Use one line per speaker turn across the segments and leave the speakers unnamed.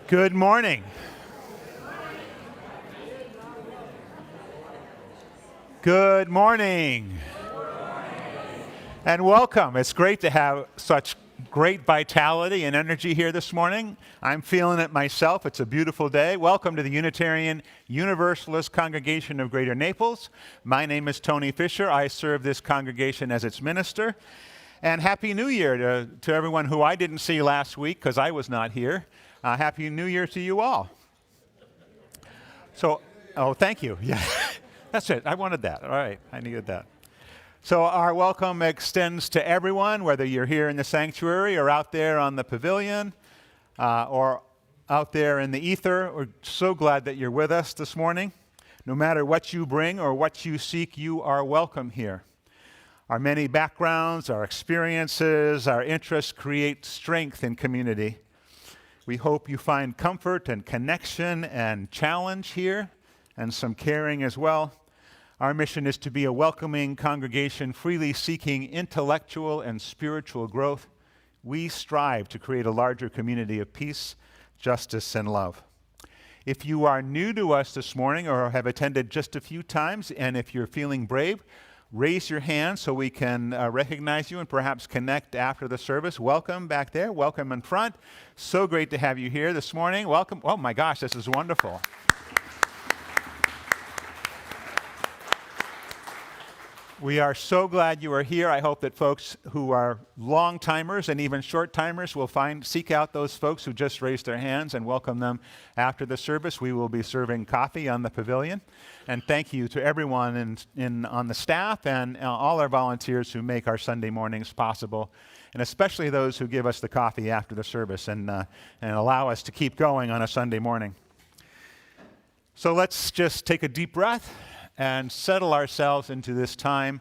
Good morning. Good morning. And welcome. It's great to have such great vitality and energy here this morning. I'm feeling it myself. It's a beautiful day. Welcome to the Unitarian Universalist Congregation of Greater Naples. My name is Tony Fisher. I serve this congregation as its minister. And Happy New Year to everyone who I didn't see last week because I was not here. Happy New Year to you all. Thank you. Yeah, that's it. I wanted that. All right, I needed that. So our welcome extends to everyone, whether you're here in the sanctuary or out there on the pavilion or out there in the ether. We're so glad that you're with us this morning. No matter what you bring or what you seek, you are welcome here. Our many backgrounds, our experiences, our interests create strength in community. We hope you find comfort and connection and challenge here, and some caring as well. Our mission is to be a welcoming congregation, freely seeking intellectual and spiritual growth. We strive to create a larger community of peace, justice, and love. If you are new to us this morning or have attended just a few times, and if you're feeling brave, raise your hand so we can recognize you and perhaps connect after the service. Welcome back there. Welcome in front. So great to have you here this morning. Welcome. Oh my gosh, this is wonderful. We are so glad you are here. I hope that folks who are long-timers and even short-timers will seek out those folks who just raised their hands and welcome them after the service. We will be serving coffee on the pavilion. And thank you to everyone on the staff and all our volunteers who make our Sunday mornings possible, and especially those who give us the coffee after the service and allow us to keep going on a Sunday morning. So let's just take a deep breath and settle ourselves into this time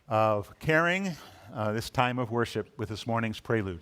of caring, this time of worship with this morning's prelude.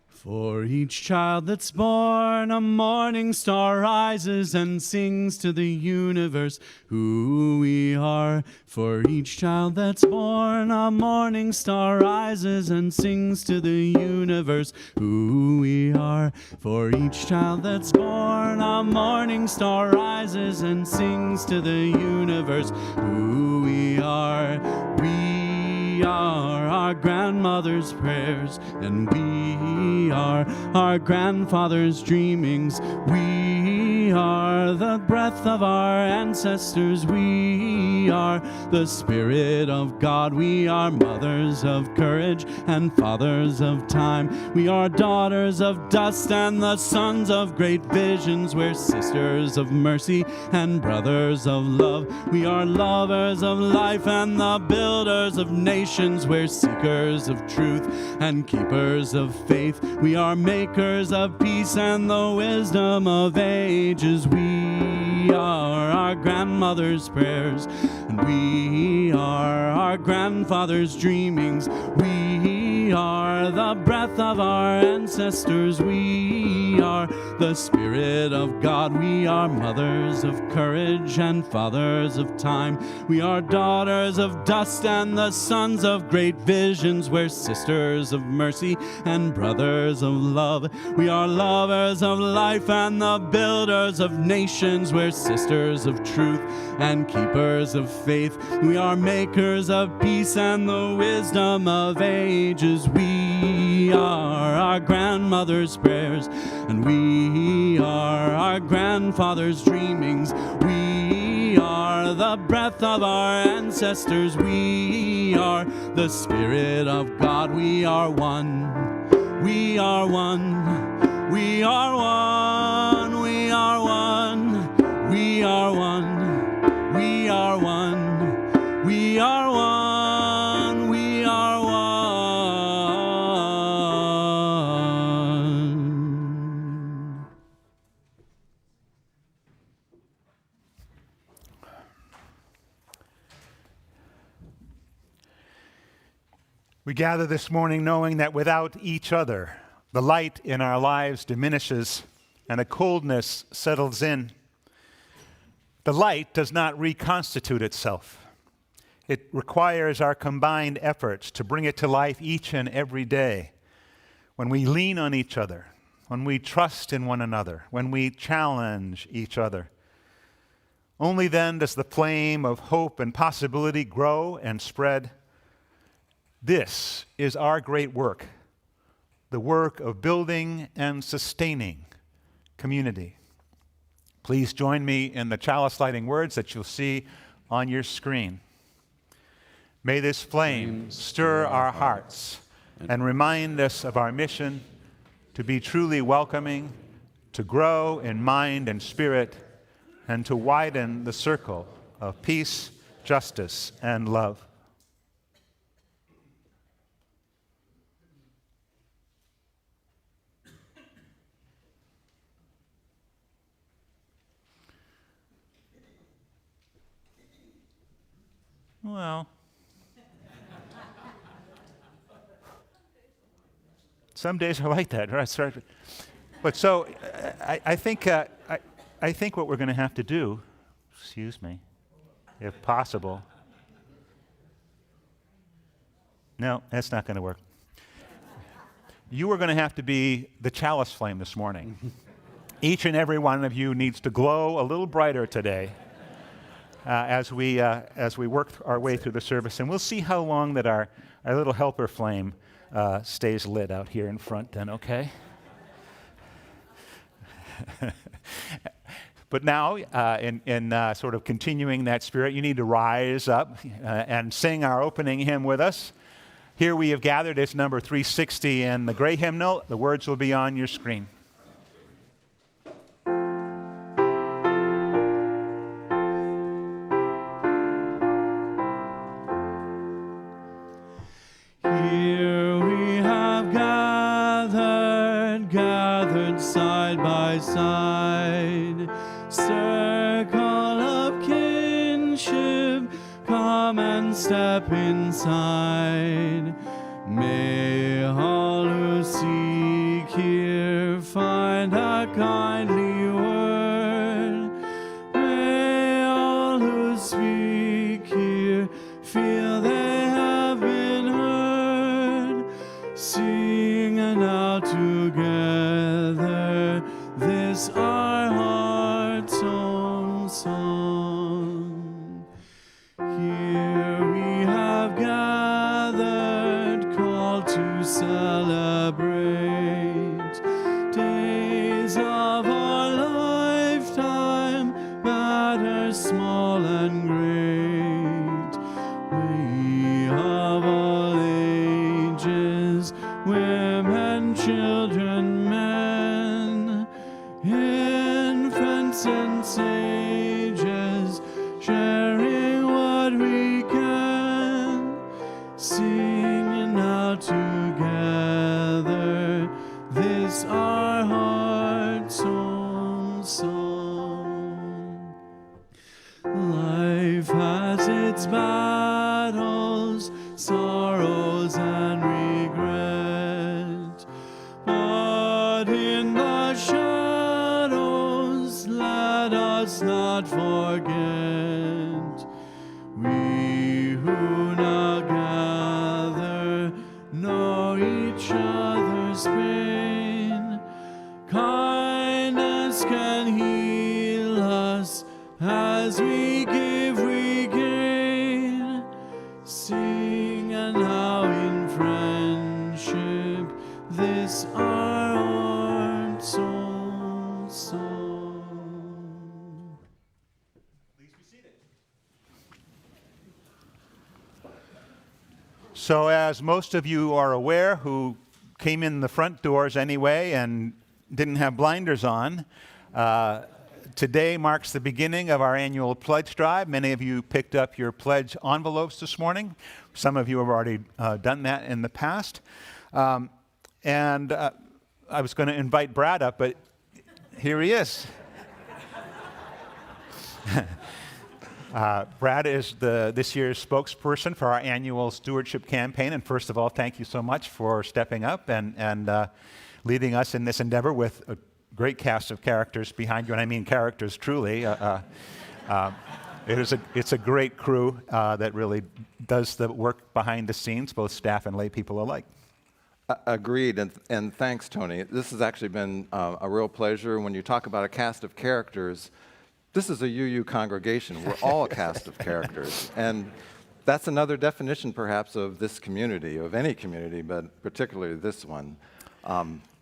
For each child that's born, a morning star rises and sings to the universe who we are. For each child that's born, a morning star rises and sings to the universe who we are. For each child that's born, a morning star rises and sings to the universe who we are. We are our grandmother's prayers, and we are our grandfather's dreamings. We are the breath of our ancestors. We are the Spirit of God. We are mothers of courage and fathers of time. We are daughters of dust and the sons of great visions. We're sisters of mercy and brothers of love. We are lovers of life and the builders of nations. We're seekers of truth and keepers of faith. We are makers of peace and the wisdom of ages. We are our grandmother's prayers, and we are our grandfather's dreamings. We are the breath of our ancestors. We are the Spirit of God. We are mothers of courage and fathers of time. We are daughters of dust and the sons of great visions. We're sisters of mercy and brothers of love. We are lovers of life and the builders of nations. We're sisters of truth and keepers of faith. We are makers of peace and the wisdom of ages. We are our grandmother's prayers, and we are our grandfather's dreamings. We are the breath of our ancestors. We are the Spirit of God. We are one. We are one. We are one. We are one. We are one. We are one. We are one. We are one.
We gather this morning knowing that without each other, the light in our lives diminishes and a coldness settles in. The light does not reconstitute itself. It requires our combined efforts to bring it to life each and every day. When we lean on each other, when we trust in one another, when we challenge each other. Only then does the flame of hope and possibility grow and spread. This is our great work, the work of building and sustaining community. Please join me in the chalice lighting words that you'll see on your screen. May this flame stir our hearts and remind us of our mission to be truly welcoming, to grow in mind and spirit, and to widen the circle of peace, justice, and love. Well, some days are like that, right? But so I think what we're going to have to do, excuse me, if possible. No, that's not going to work. You are going to have to be the chalice flame this morning. Each and every one of you needs to glow a little brighter today. As we work our way through the service, and we'll see how long that our little helper flame stays lit out here in front then, okay? But now, in sort of continuing that spirit, you need to rise up and sing our opening hymn with us. Here we have gathered, it's number 360 in the gray hymnal. The words will be on your screen.
Side by side, circle of kinship, come and step inside. May all who seek here find a kindly word. May all who speak here feel they have been heard. Sing now together this our heart's own song. Here we have gathered, called to celebrate days of our lifetime, matter small and great. We of all ages, women, children, men, infants and sages, sharing what we can, singing now together this our heart's own song. Life has its battles, sorrows and regret, but in the shadows let us not forget. We who now gather know each other's pain. Kindness can heal us as we give, we gain. Sing and now in friendship this our heart's own song.
Please be seated. So as most of you are aware who came in the front doors anyway and didn't have blinders on, today marks the beginning of our annual pledge drive. Many of you picked up your pledge envelopes this morning. Some of you have already done that in the past. I was going to invite Brad up, but here he is. Brad is this year's spokesperson for our annual stewardship campaign. And first of all, thank you so much for stepping up and leading us in this endeavor with a great cast of characters behind you. And I mean characters truly. It's a great crew that really does the work behind the scenes, both staff and lay people alike.
Agreed, and thanks, Tony. This has actually been a real pleasure. When you talk about a cast of characters, this is a UU congregation. We're all a cast of characters, and that's another definition, perhaps, of this community, of any community, but particularly this one.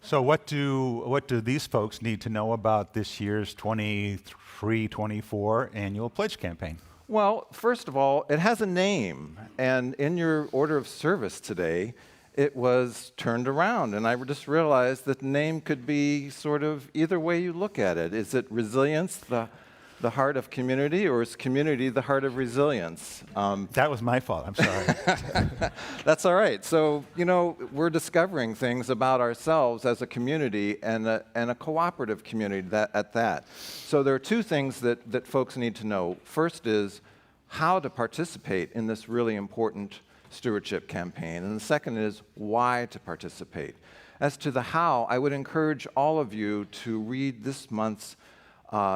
So what do these folks need to know about this year's 23-24 annual pledge campaign?
Well, first of all, it has a name, and in your order of service today, it was turned around, and I just realized that the name could be sort of either way you look at it. Is it resilience, the heart of community, or is community the heart of resilience?
That was my fault. I'm sorry.
That's all right. So, we're discovering things about ourselves as a community and a cooperative community at that. So there are two things that folks need to know. First is how to participate in this really important stewardship campaign. And the second is why to participate. As to the how, I would encourage all of you to read this month's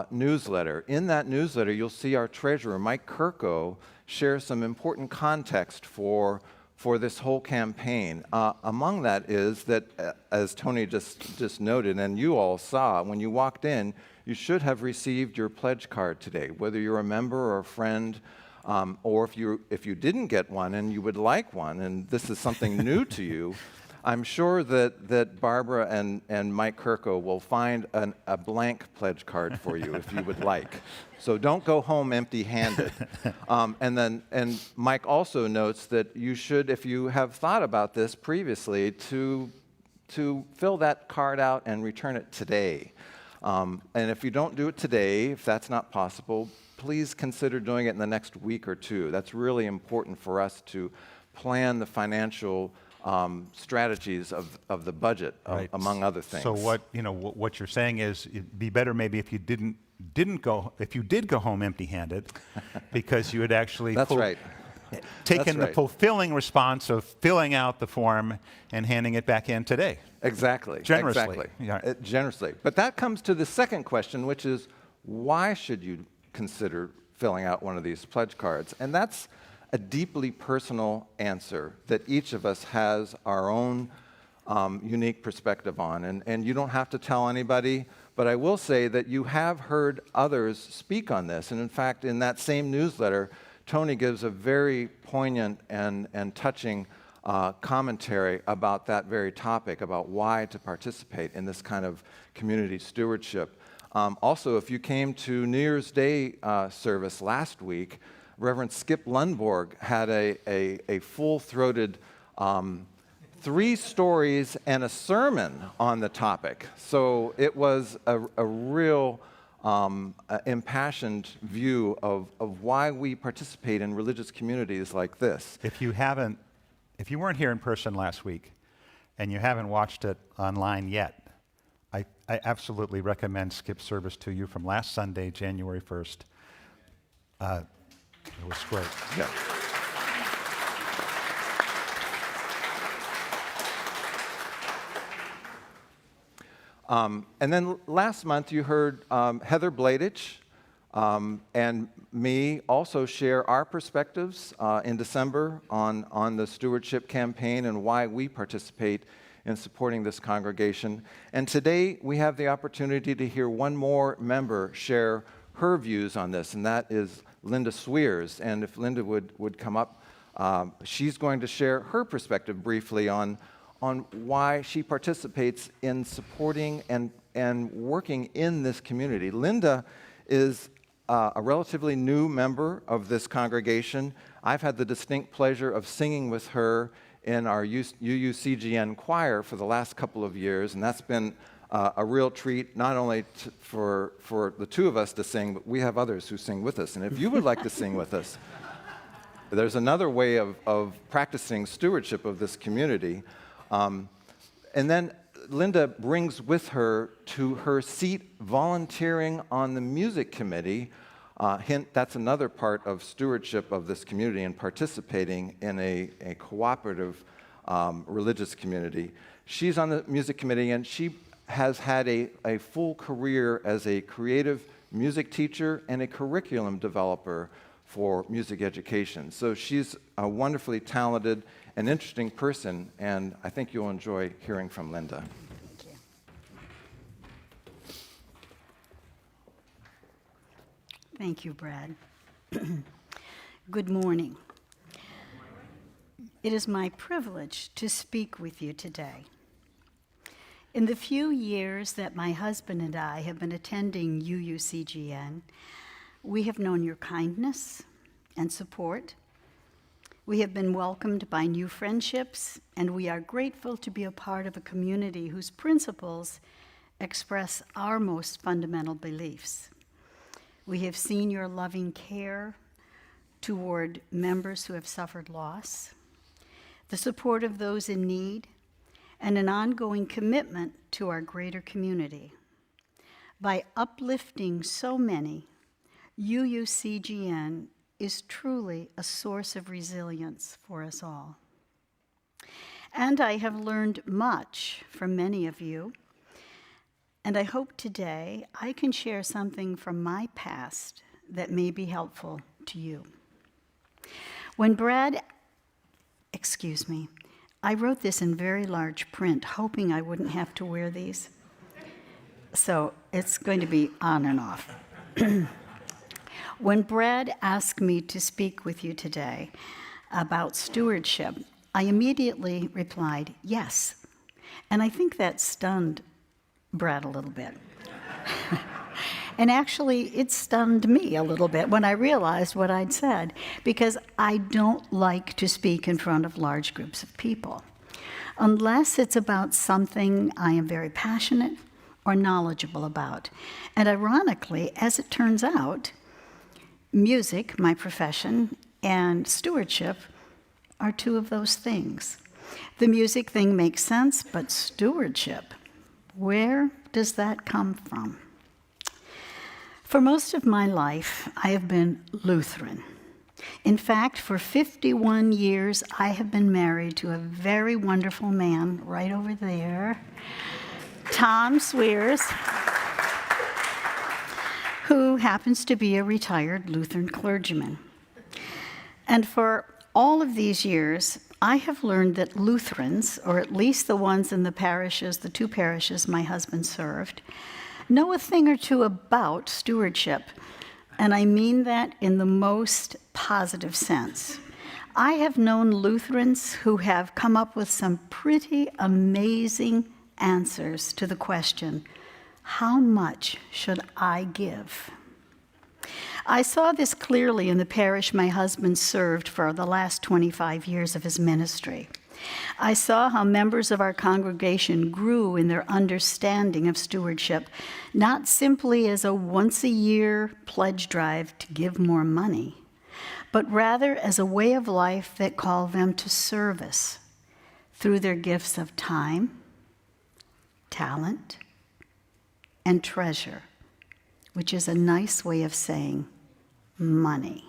newsletter. In that newsletter, you'll see our treasurer, Mike Kirko, share some important context for this whole campaign. Among that is that, as Tony just noted, and you all saw, when you walked in, you should have received your pledge card today, whether you're a member or a friend, or if you didn't get one and you would like one, and this is something new to you, I'm sure that Barbara and Mike Kirko will find a blank pledge card for you if you would like. So don't go home empty-handed. And Mike also notes that you should, if you have thought about this previously, to fill that card out and return it today. And if you don't do it today, if that's not possible, please consider doing it in the next week or two. That's really important for us to plan the financial strategies of the budget,
Right.
among other things.
So what you're saying is it'd be better maybe if you did go home empty-handed, because you had actually
That's right.
taken
That's
the
right.
fulfilling response of filling out the form and handing it back in today.
Exactly.
Generously.
Exactly.
Yeah.
Generously. But that comes to the second question, which is why should you consider filling out one of these pledge cards? And that's a deeply personal answer that each of us has our own unique perspective on. And you don't have to tell anybody, but I will say that you have heard others speak on this. And in fact, in that same newsletter, Tony gives a very poignant and touching commentary about that very topic, about why to participate in this kind of community stewardship. Also, if you came to New Year's Day service last week, Reverend Skip Lundborg had a full-throated 3 stories and a sermon on the topic. So it was a real impassioned view of why we participate in religious communities like this.
If you weren't here in person last week and you haven't watched it online yet, I absolutely recommend Skip's service to you from last Sunday, January 1st. It was great.
Yeah. And then last month you heard Heather Bladich and me also share our perspectives in December on the stewardship campaign and why we participate in supporting this congregation. And today we have the opportunity to hear one more member share her views on this, and that is Linda Sweers. And if Linda would come up, she's going to share her perspective briefly on why she participates in supporting and working in this community. Linda is a relatively new member of this congregation. I've had the distinct pleasure of singing with her in our UUCGN choir for the last couple of years, and that's been a real treat, not only for the two of us to sing, but we have others who sing with us. And if you would like to sing with us, there's another way of practicing stewardship of this community. And then Linda brings with her to her seat volunteering on the music committee. Hint, that's another part of stewardship of this community and participating in a cooperative religious community. She's on the music committee, and she has had a full career as a creative music teacher, and a curriculum developer for music education. So she's a wonderfully talented and interesting person, and I think you'll enjoy hearing from Linda.
Thank you, Brad. Good morning. It is my privilege to speak with you today. In the few years that my husband and I have been attending UUCGN, we have known your kindness and support. We have been welcomed by new friendships, and we are grateful to be a part of a community whose principles express our most fundamental beliefs. We have seen your loving care toward members who have suffered loss, the support of those in need, and an ongoing commitment to our greater community. By uplifting so many, UUCGN is truly a source of resilience for us all. And I have learned much from many of you, and I hope today I can share something from my past that may be helpful to you. When I wrote this in very large print, hoping I wouldn't have to wear these. So it's going to be on and off. When Brad asked me to speak with you today about stewardship, I immediately replied, yes. And I think that stunned Brad a little bit. And actually, it stunned me a little bit when I realized what I'd said, because I don't like to speak in front of large groups of people, unless it's about something I am very passionate or knowledgeable about. And ironically, as it turns out, music, my profession, and stewardship are two of those things. The music thing makes sense, but stewardship, where does that come from? For most of my life, I have been Lutheran. In fact, for 51 years, I have been married to a very wonderful man right over there, Tom Swears, who happens to be a retired Lutheran clergyman. And for all of these years, I have learned that Lutherans, or at least the ones in the two parishes my husband served, know a thing or two about stewardship, and I mean that in the most positive sense. I have known Lutherans who have come up with some pretty amazing answers to the question, how much should I give? I saw this clearly in the parish my husband served for the last 25 years of his ministry. I saw how members of our congregation grew in their understanding of stewardship, not simply as a once-a-year pledge drive to give more money, but rather as a way of life that called them to service through their gifts of time, talent, and treasure, which is a nice way of saying money.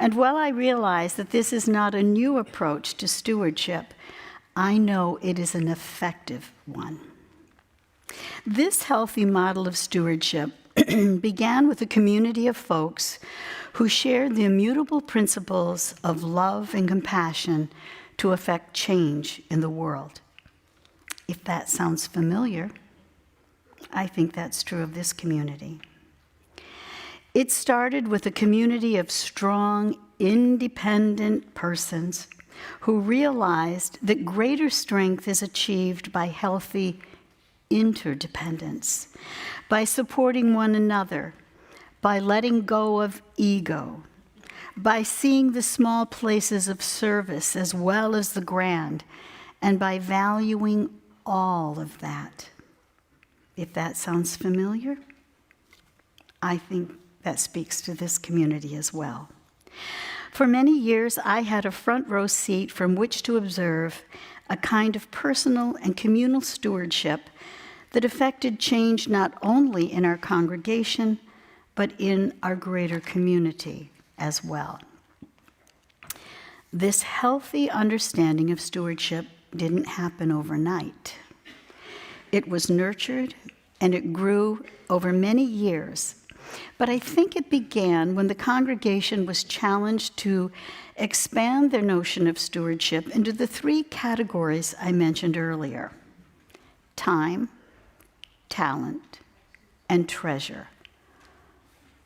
And while I realize that this is not a new approach to stewardship, I know it is an effective one. This healthy model of stewardship began with a community of folks who shared the immutable principles of love and compassion to effect change in the world. If that sounds familiar, I think that's true of this community. It started with a community of strong, independent persons who realized that greater strength is achieved by healthy interdependence, by supporting one another, by letting go of ego, by seeing the small places of service as well as the grand, and by valuing all of that. If that sounds familiar, I think that speaks to this community as well. For many years, I had a front row seat from which to observe a kind of personal and communal stewardship that affected change not only in our congregation, but in our greater community as well. This healthy understanding of stewardship didn't happen overnight. It was nurtured and it grew over many years. But I think it began when the congregation was challenged to expand their notion of stewardship into the three categories I mentioned earlier: time, talent, and treasure.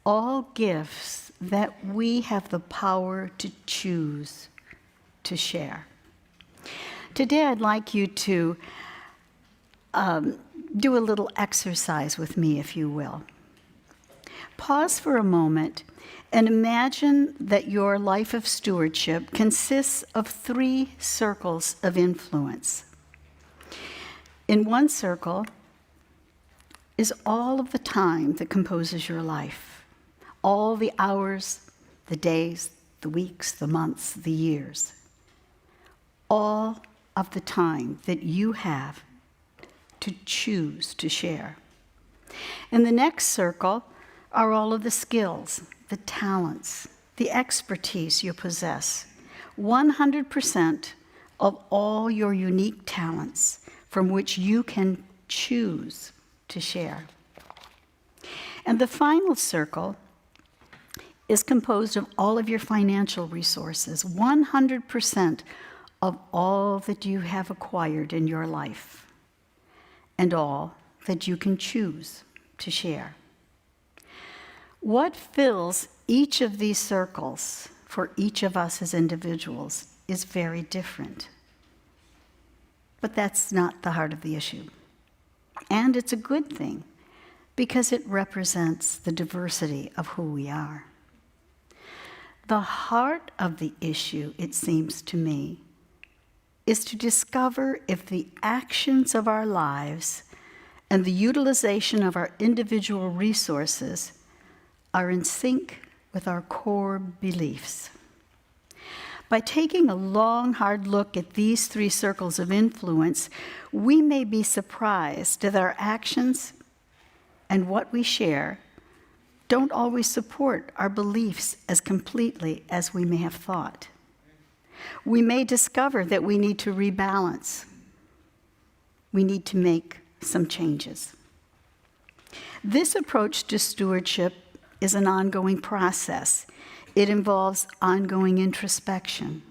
All gifts that we have the power to choose to share. Today, I'd like you to do a little exercise with me, if you will. Pause for a moment and imagine that your life of stewardship consists of three circles of influence. In one circle is all of the time that composes your life, all the hours, the days, the weeks, the months, the years, all of the time that you have to choose to share. In the next circle are all of the skills, the talents, the expertise you possess, 100% of all your unique talents from which you can choose to share. And the final circle is composed of all of your financial resources, 100% of all that you have acquired in your life, and all that you can choose to share. What fills each of these circles for each of us as individuals is very different. But that's not the heart of the issue. And it's a good thing, because it represents the diversity of who we are. The heart of the issue, it seems to me, is to discover if the actions of our lives and the utilization of our individual resources are in sync with our core beliefs. By taking a long, hard look at these three circles of influence, we may be surprised that our actions and what we share don't always support our beliefs as completely as we may have thought. We may discover that we need to rebalance. We need to make some changes. This approach to stewardship is an ongoing process. It involves ongoing introspection,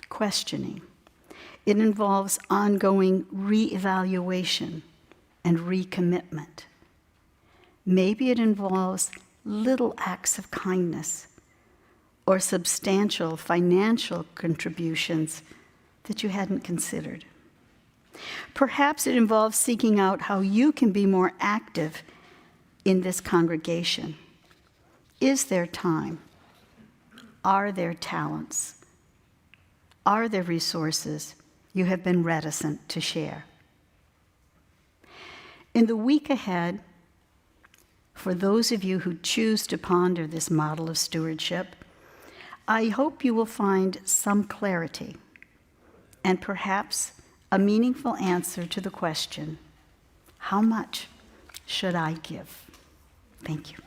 questioning. It involves ongoing reevaluation and recommitment. Maybe it involves little acts of kindness or substantial financial contributions that you hadn't considered. Perhaps it involves seeking out how you can be more active in this congregation. Is there time? Are there talents? Are there resources you have been reticent to share? In the week ahead, for those of you who choose to ponder this model of stewardship, I hope you will find some clarity and perhaps a meaningful answer to the question, how much should I give? Thank you.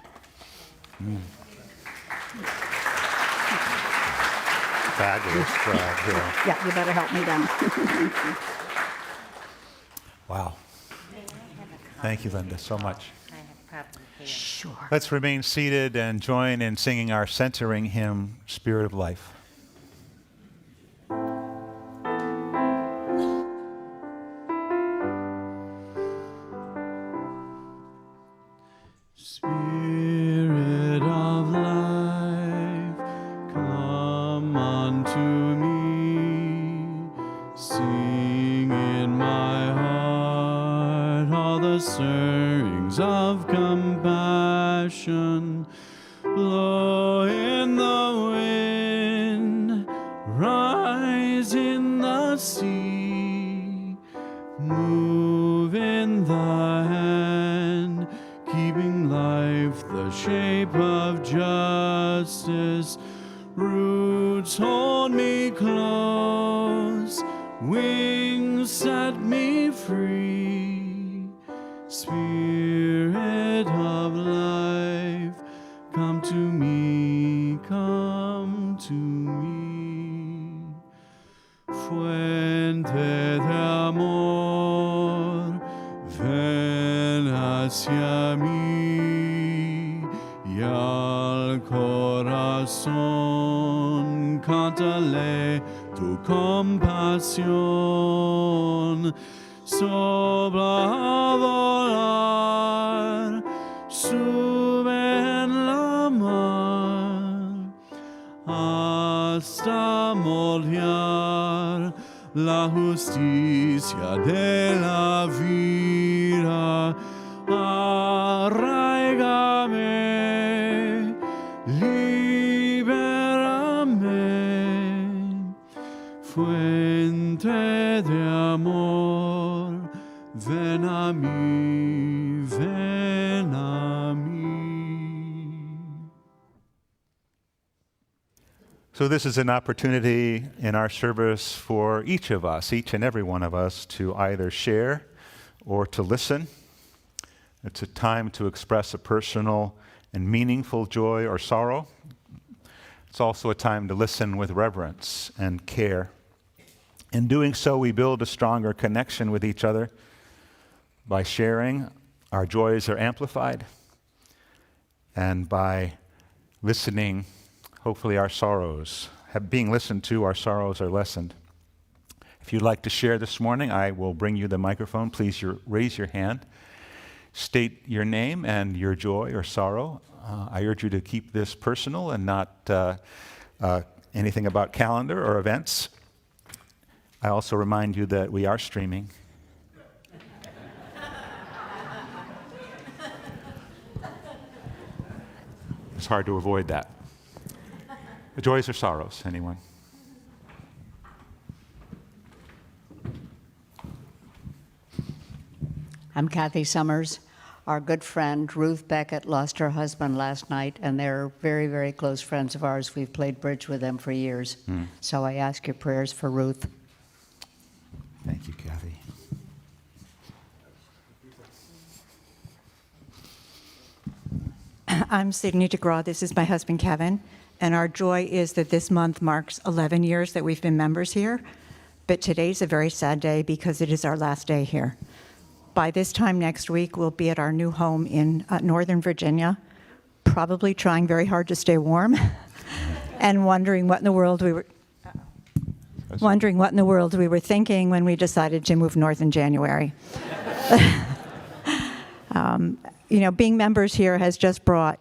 Fabulous job, Jill.
Yeah, you better help me down.
Wow. Thank you, Linda, so much.
I have problems here.
Sure.
Let's remain seated and join in singing our centering hymn, Spirit of Life.
Spirit of life, come unto me. Sing in my heart all the stirrings of compassion. Blow in the wind, rise in the sea, move in the hand, keeping life the shape of justice. Roots hold me close, wings set me free. Spirit of life, come to me, come to me. Fuente de amor, ven mí, y al corazón cántale tu compasión. Sobra a volar, sube en la mar, hasta moldear la justicia de la vida. Arraigame, libérame, fuente de amor, ven a mí, ven a mí.
So, this is an opportunity in our service for each of us, each and every one of us, to either share or to listen. It's a time to express a personal and meaningful joy or sorrow. It's also a time to listen with reverence and care. In doing so, we build a stronger connection with each other. By sharing, our joys are amplified, and by listening, hopefully our sorrows, being listened to, our sorrows are lessened. If you'd like to share this morning, I will bring you the microphone. Please raise your hand. State your name and your joy or sorrow. I urge you to keep this personal and not anything about calendar or events. I also remind you that we are streaming. It's hard to avoid that. The joys or sorrows, anyone?
I'm Kathy Summers. Our good friend Ruth Beckett lost her husband last night, and they're very, very close friends of ours. We've played bridge with them for years. So I ask your prayers for Ruth.
Thank you, Kathy.
I'm Sydney DeGraw. This is my husband, Kevin. And our joy is that this month marks 11 years that we've been members here. But today's a very sad day because it is our last day here. By this time next week, we'll be at our new home in Northern Virginia, probably trying very hard to stay warm and wondering what in the world we were thinking when we decided to move north in January. Being members here has just brought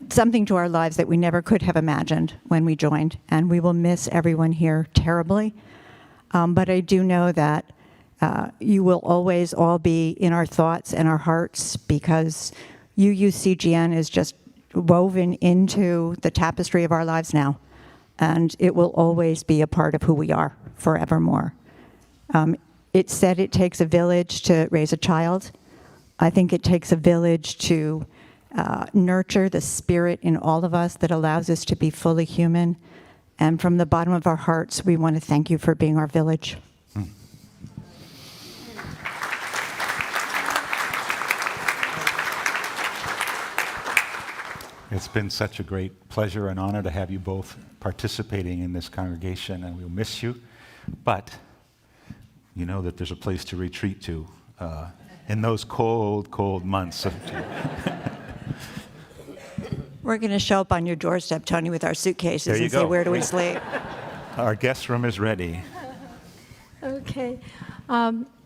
something to our lives that we never could have imagined when we joined, and we will miss everyone here terribly. But I do know that you will always all be in our thoughts and our hearts because UUCGN is just woven into the tapestry of our lives now, and it will always be a part of who we are forevermore. It's said it takes a village to raise a child. I think it takes a village to nurture the spirit in all of us that allows us to be fully human. And from the bottom of our hearts, we want to thank you for being our village.
It's been such a great pleasure and honor to have you both participating in this congregation, and we'll miss you. But you know that there's a place to retreat to in those cold, cold months.
We're going to show up on your doorstep, Tony, with our suitcases
There you
and
go.
say, where do we sleep?
Our guest room is ready.
Okay.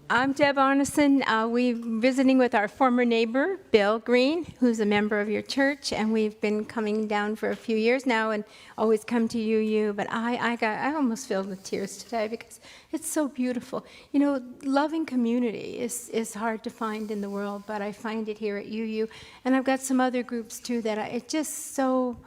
I'm Deb Arneson. We're visiting with our former neighbor, Bill Green, who's a member of your church, and we've been coming down for a few years now and always come to UU, but I almost filled with tears today because it's so beautiful. You know, loving community is hard to find in the world, but I find it here at UU, and I've got some other groups too that it just so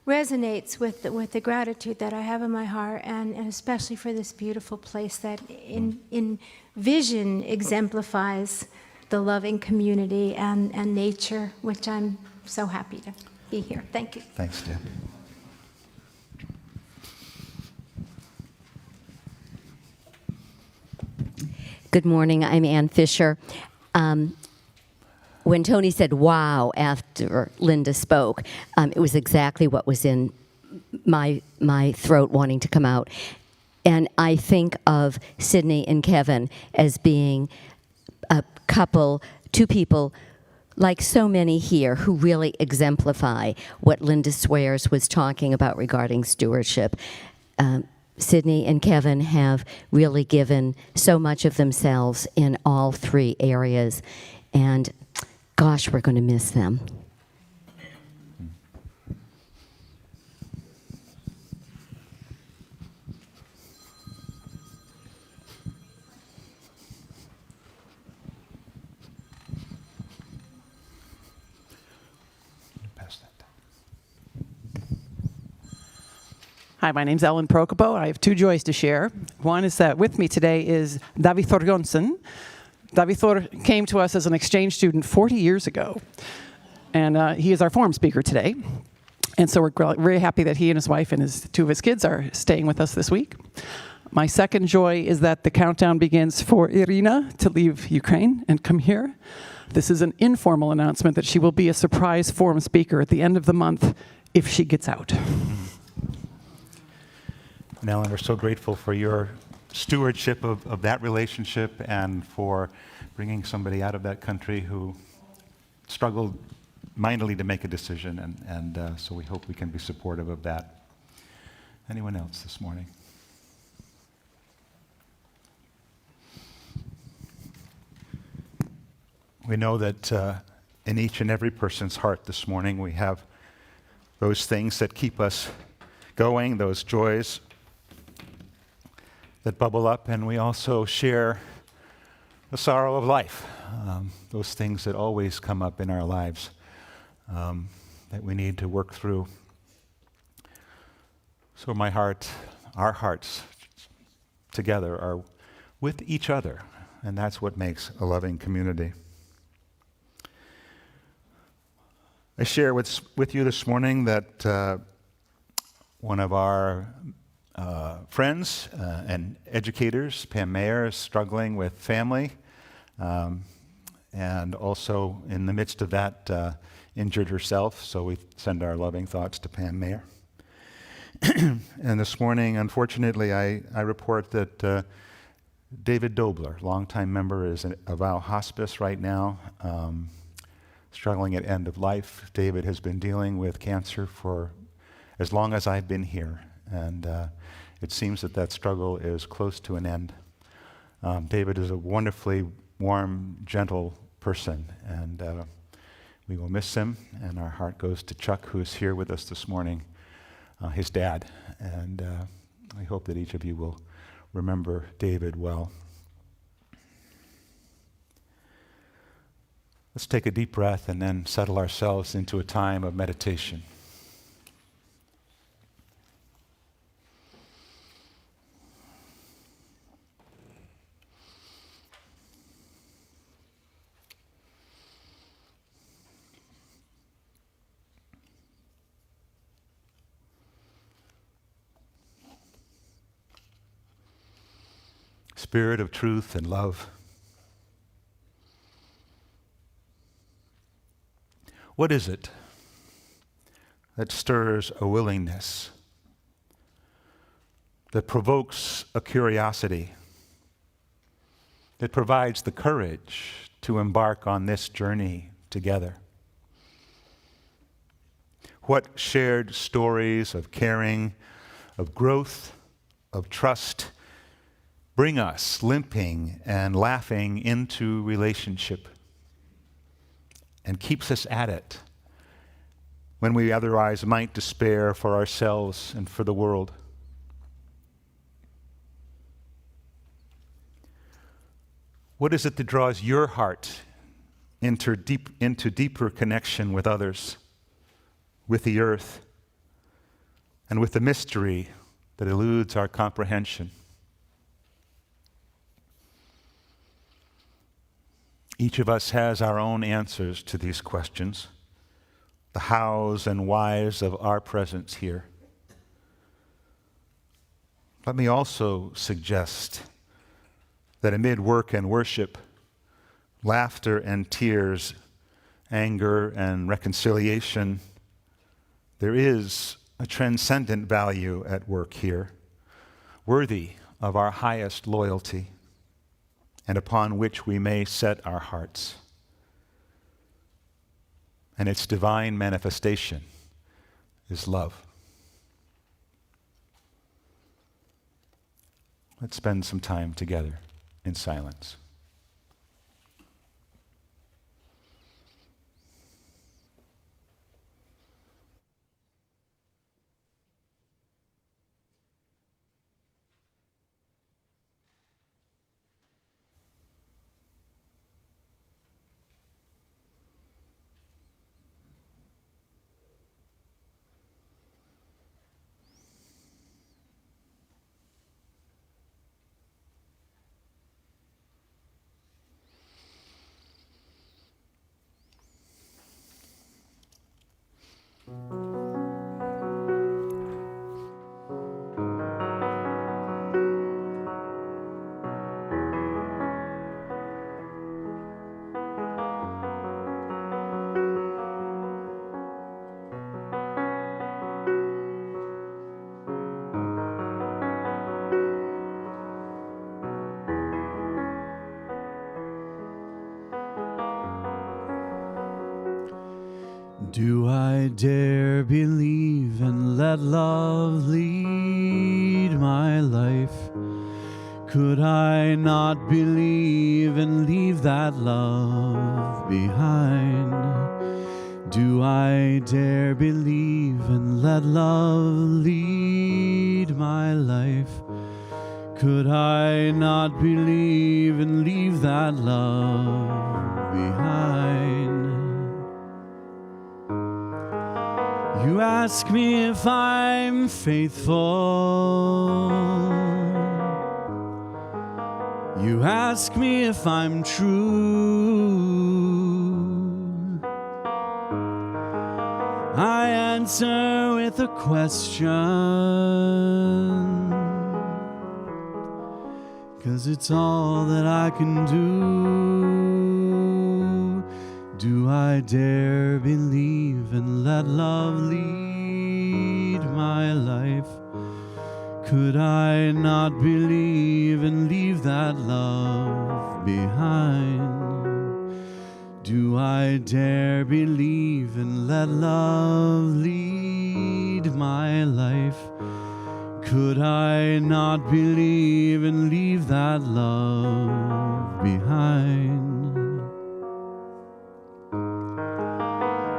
resonates with the gratitude that I have in my heart, and especially for this beautiful place that in vision exemplifies the loving community and nature, which I'm so happy to be here. Thank you.
Thanks, Deb.
Good morning. I'm Ann Fisher. When Tony said "wow" after Linda spoke, it was exactly what was in my throat wanting to come out. And I think of Sydney and Kevin as being a couple two people like so many here who really exemplify what Linda Swears was talking about regarding stewardship. Sydney and Kevin have really given so much of themselves in all three areas, and gosh, we're going to miss them.
Hi, my name's Ellen Prokopo. I have two joys to share. One is that with me today is David Thor Jonsson. David Thor came to us as an exchange student 40 years ago, and he is our forum speaker today. And so we're very happy that he and his wife and two of his kids are staying with us this week. My second joy is that the countdown begins for Irina to leave Ukraine and come here. This is an informal announcement that she will be a surprise forum speaker at the end of the month if she gets out.
And Ellen, we're so grateful for your stewardship of that relationship and for bringing somebody out of that country who struggled mightily to make a decision, and so we hope we can be supportive of that. Anyone else this morning? We know that in each and every person's heart this morning we have those things that keep us going, those joys that bubble up, and we also share the sorrow of life, those things that always come up in our lives that we need to work through. So my heart, our hearts together are with each other, and that's what makes a loving community. I share with you this morning that one of our friends and educators, Pam Mayer, is struggling with family, and also in the midst of that injured herself, so we send our loving thoughts to Pam Mayer. And this morning, unfortunately, I report that David Dobler, longtime member, is of our hospice right now, struggling at end of life. David has been dealing with cancer for as long as I've been here, and it seems that struggle is close to an end. David is a wonderfully warm, gentle person, and we will miss him, and our heart goes to Chuck, who is here with us this morning, his dad, and I hope that each of you will remember David well. Let's take a deep breath and then settle ourselves into a time of meditation. Spirit of truth and love, what is it that stirs a willingness, that provokes a curiosity, that provides the courage to embark on this journey together? What shared stories of caring, of growth, of trust bring us limping and laughing into relationship and keeps us at it when we otherwise might despair for ourselves and for the world? What is it that draws your heart into deeper connection with others, with the earth, and with the mystery that eludes our comprehension? Each of us has our own answers to these questions, the hows and whys of our presence here. Let me also suggest that amid work and worship, laughter and tears, anger and reconciliation, there is a transcendent value at work here, worthy of our highest loyalty, and upon which we may set our hearts. and its divine manifestation is love. Let's spend some time together in silence.
Do I dare believe and let love lead my life? Could I not believe and leave that love behind? Do I dare believe and let love lead my life? Could I not believe and leave that love behind? You ask me if I'm faithful. You ask me if I'm true. I answer with a question, 'cause it's all that I can do. Do I dare believe and let love lead my life? Could I not believe and leave that love behind? Do I dare believe and let love lead my life? Could I not believe and leave that love behind?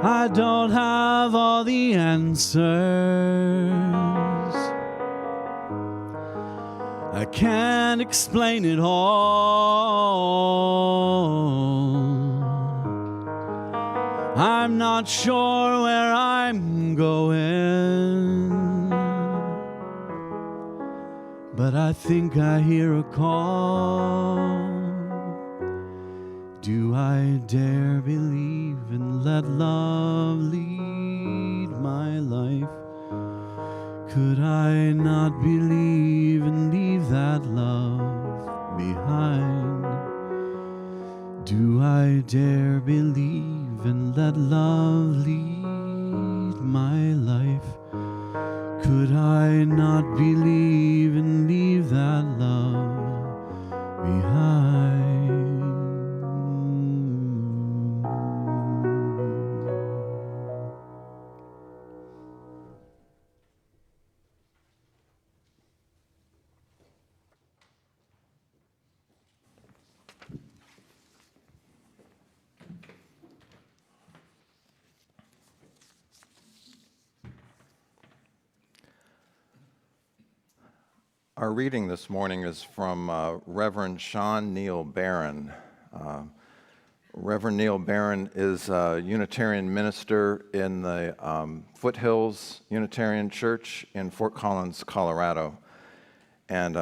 I don't have all the answers. I can't explain it all. I'm not sure where I'm going, but I think I hear a call. Do I dare believe and let love lead my life? Could I not believe and leave that love behind? Do I dare believe and let love lead my life? Could I not believe and leave that love behind?
Our reading this morning is from Reverend Sean Neil Barron. Reverend Neil Barron is a Unitarian minister in the Foothills Unitarian Church in Fort Collins, Colorado. And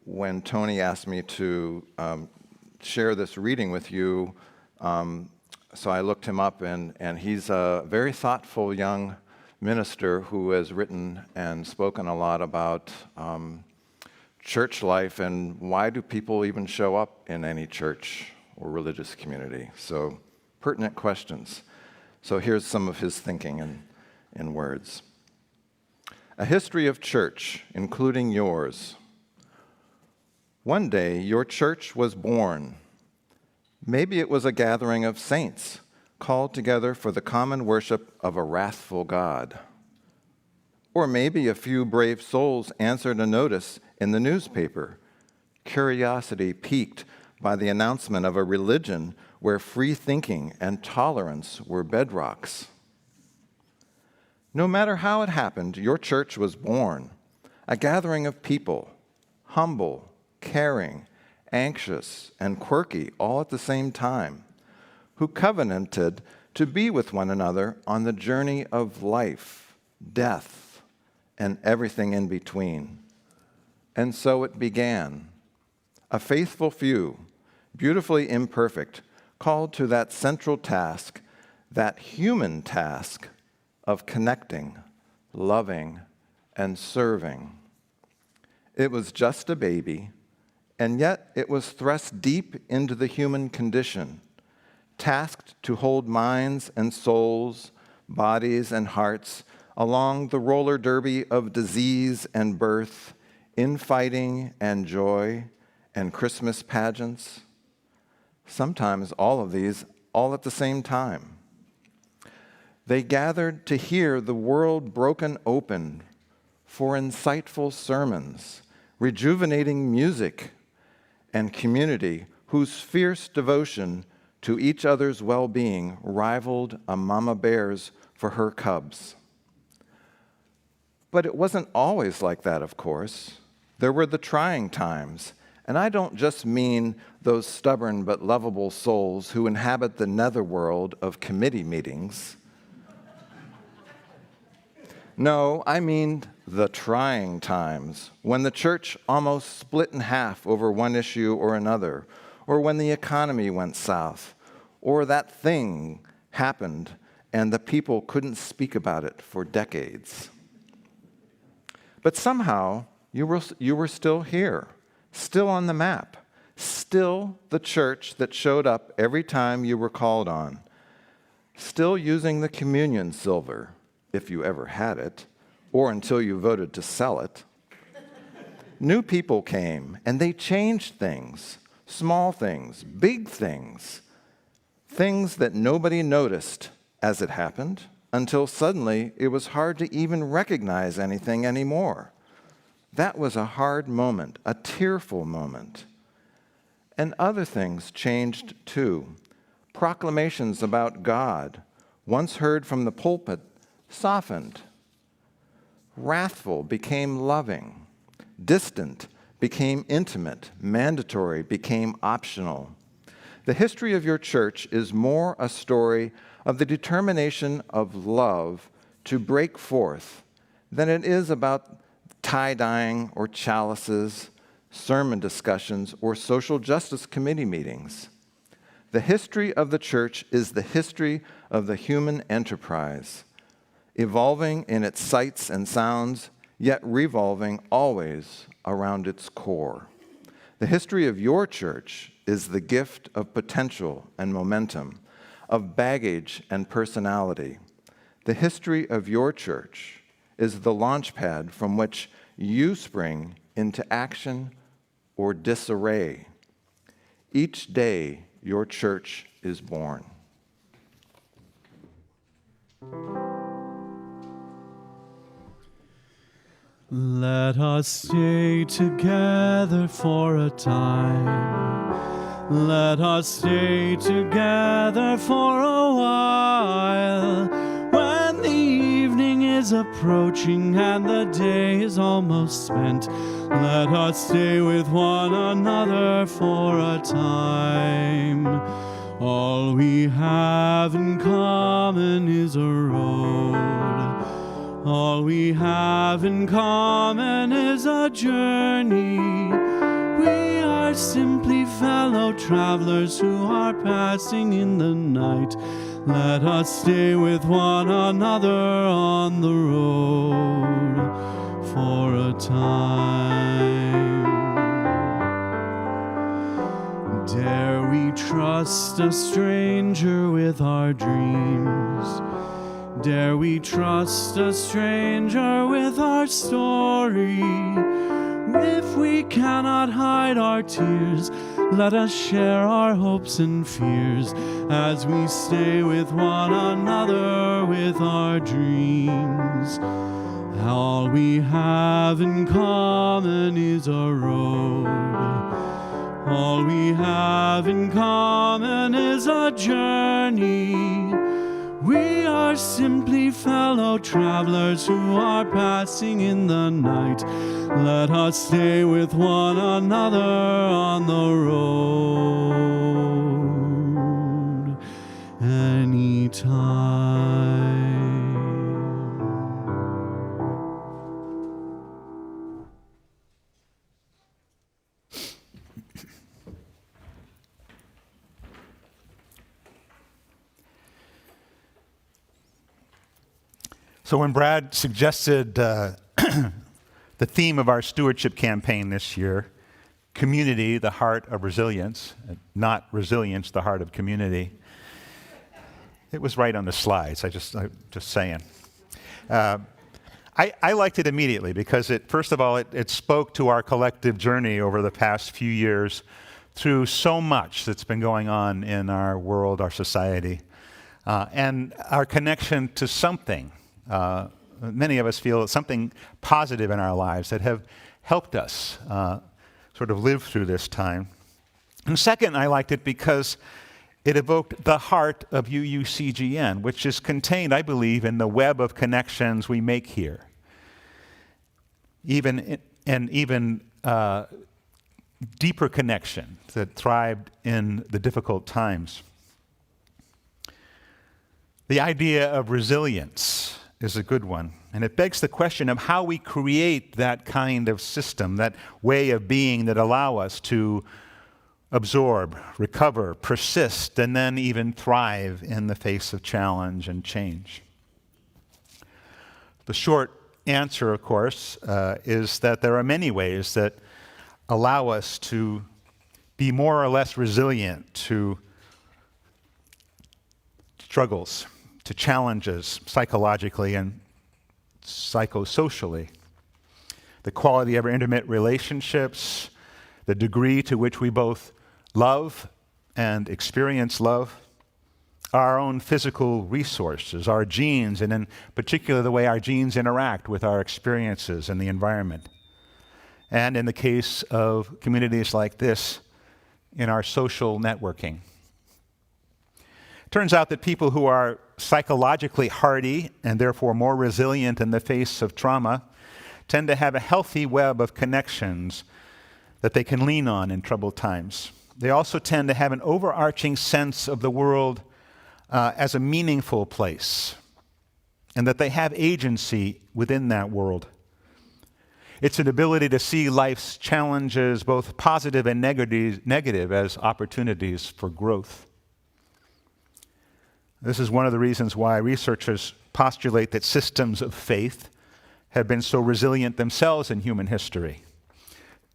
when Tony asked me to share this reading with you, so I looked him up, and he's a very thoughtful young minister who has written and spoken a lot about church life and why do people even show up in any church or religious community. So pertinent questions. So here's some of his thinking in words. A history of church, including yours. One day your church was born. Maybe it was a gathering of saints called together for the common worship of a wrathful God. Or maybe a few brave souls answered a notice in the newspaper, curiosity piqued by the announcement of a religion where free thinking and tolerance were bedrocks. No matter how it happened, your church was born, a gathering of people, humble, caring, anxious, and quirky all at the same time, who covenanted to be with one another on the journey of life, death, and everything in between. And so it began. A faithful few, beautifully imperfect, called to that central task, that human task of connecting, loving, and serving. It was just a baby, and yet it was thrust deep into the human condition, tasked to hold minds and souls, bodies and hearts along the roller derby of disease and birth, infighting and joy, and Christmas pageants. Sometimes all of these, all at the same time. They gathered to hear the world broken open for insightful sermons, rejuvenating music, and community whose fierce devotion to each other's well-being rivaled a mama bear's for her cubs. But it wasn't always like that, of course. There were the trying times, and I don't just mean those stubborn but lovable souls who inhabit the netherworld of committee meetings. No, I mean the trying times, when the church almost split in half over one issue or another, or when the economy went south, or that thing happened and the people couldn't speak about it for decades. But somehow, you were still here, still on the map, still the church that showed up every time you were called on, still using the communion silver, if you ever had it, or until you voted to sell it. New people came, and they changed things, small things, big things, things that nobody noticed as it happened, until suddenly it was hard to even recognize anything anymore. That was a hard moment, a tearful moment. And other things changed too. Proclamations about God, once heard from the pulpit, softened. Wrathful became loving. Distant became intimate. Mandatory became optional. The history of your church is more a story of the determination of love to break forth than it is about tie-dyeing or chalices, sermon discussions, or social justice committee meetings. The history of the church is the history of the human enterprise, evolving in its sights and sounds, yet revolving always around its core. The history of your church is the gift of potential and momentum, of baggage and personality. The history of your church is the launch pad from which you spring into action or disarray. Each day, your church is born.
Let us stay together for a time. Let us stay together for a while. When the evening is approaching and the day is almost spent, let us stay with one another for a time. All we have in common is a road. All we have in common is a journey. We are simply fellow travelers who are passing in the night. Let us stay with one another on the road for a time. Dare we trust a stranger with our dreams? Dare we trust a stranger with our story? If we cannot hide our tears, Let us share our hopes and fears as we stay with one another with our dreams. All we have in common is a road. All we have in common is a journey. We are simply fellow travelers who are passing in the night. Let us stay with one another on the road anytime.
So when Brad suggested the theme of our stewardship campaign this year, community, the heart of resilience, not resilience, the heart of community, it was right on the slides. I'm just saying. I liked it immediately because first of all, it spoke to our collective journey over the past few years through so much that's been going on in our world, our society, and our connection to something. Many of us feel something positive in our lives that have helped us sort of live through this time. And second, I liked it because it evoked the heart of UUCGN, which is contained, I believe, in the web of connections we make here. Even deeper connection that thrived in the difficult times. The idea of resilience is a good one. And it begs the question of how we create that kind of system, that way of being that allow us to absorb, recover, persist, and then even thrive in the face of challenge and change. The short answer, of course, is that there are many ways that allow us to be more or less resilient to struggles, to challenges psychologically and psychosocially. The quality of our intimate relationships, the degree to which we both love and experience love, our own physical resources, our genes, and in particular the way our genes interact with our experiences and the environment. And in the case of communities like this, in our social networking. Turns out that people who are psychologically hardy and therefore more resilient in the face of trauma tend to have a healthy web of connections that they can lean on in troubled times. They also tend to have an overarching sense of the world as a meaningful place, and that they have agency within that world. It's an ability to see life's challenges, both positive and negative, as opportunities for growth. This is one of the reasons why researchers postulate that systems of faith have been so resilient themselves in human history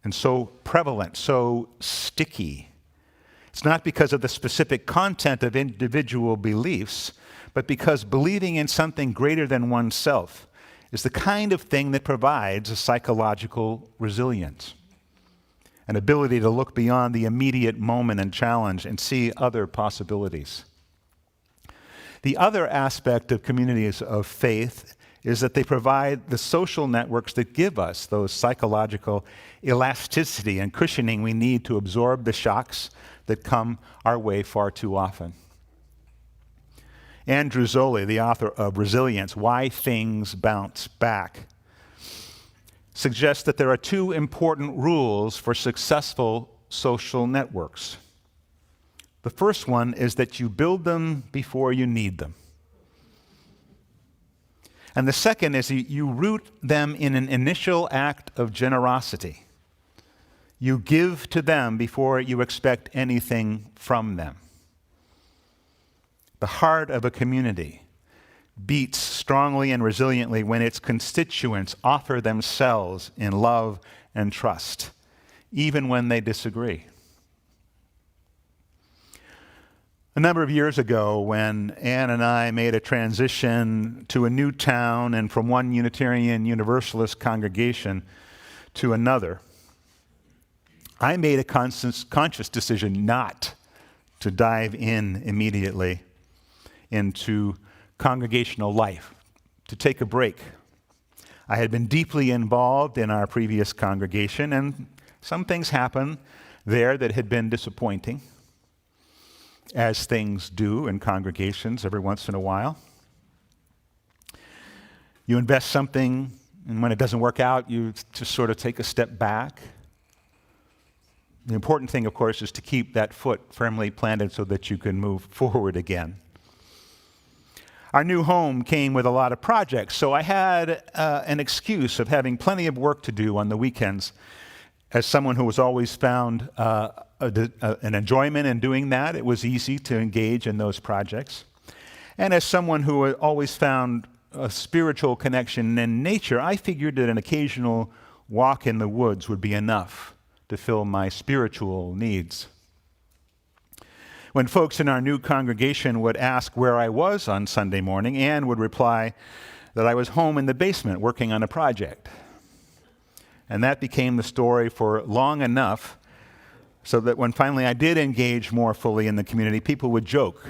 and so prevalent, so sticky. It's not because of the specific content of individual beliefs, but because believing in something greater than oneself is the kind of thing that provides a psychological resilience, an ability to look beyond the immediate moment and challenge and see other possibilities. The other aspect of communities of faith is that they provide the social networks that give us those psychological elasticity and cushioning we need to absorb the shocks that come our way far too often. Andrew Zolli, the author of Resilience, Why Things Bounce Back, suggests that there are two important rules for successful social networks. The first one is that you build them before you need them. And the second is you root them in an initial act of generosity. You give to them before you expect anything from them. The heart of a community beats strongly and resiliently when its constituents offer themselves in love and trust, even when they disagree. A number of years ago, when Ann and I made a transition to a new town and from one Unitarian Universalist congregation to another, I made a conscious decision not to dive in immediately into congregational life, to take a break. I had been deeply involved in our previous congregation, and some things happened there that had been disappointing, as things do in congregations every once in a while. You invest something, and when it doesn't work out, you just sort of take a step back. The important thing, of course, is to keep that foot firmly planted so that you can move forward again. Our new home came with a lot of projects, so I had an excuse of having plenty of work to do on the weekends. As someone who has always found an enjoyment in doing that, it was easy to engage in those projects. And as someone who had always found a spiritual connection in nature, I figured that an occasional walk in the woods would be enough to fill my spiritual needs. When folks in our new congregation would ask where I was on Sunday morning, Ann would reply that I was home in the basement working on a project. And that became the story for long enough so that when finally I did engage more fully in the community, people would joke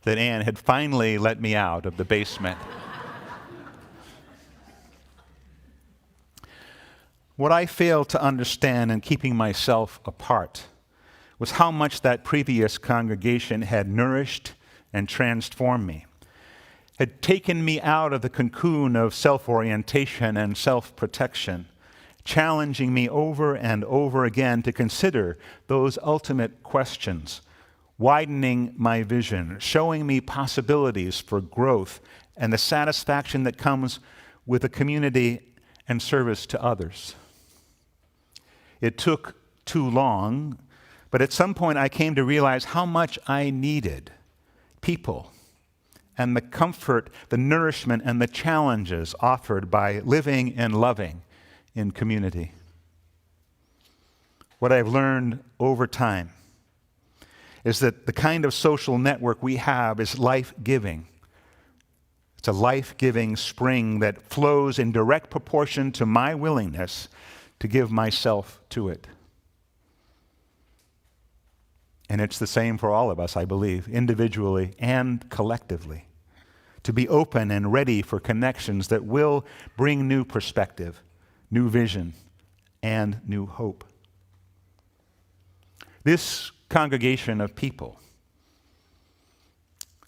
that Ann had finally let me out of the basement. What I failed to understand in keeping myself apart was how much that previous congregation had nourished and transformed me, had taken me out of the cocoon of self-orientation and self-protection, challenging me over and over again to consider those ultimate questions, widening my vision, showing me possibilities for growth and the satisfaction that comes with a community and service to others. It took too long, but at some point I came to realize how much I needed people and the comfort, the nourishment, and the challenges offered by living and loving in community. What I've learned over time is that the kind of social network we have is life-giving. It's a life-giving spring that flows in direct proportion to my willingness to give myself to it. And it's the same for all of us, I believe, individually and collectively, to be open and ready for connections that will bring new perspective, new vision, and new hope. This congregation of people,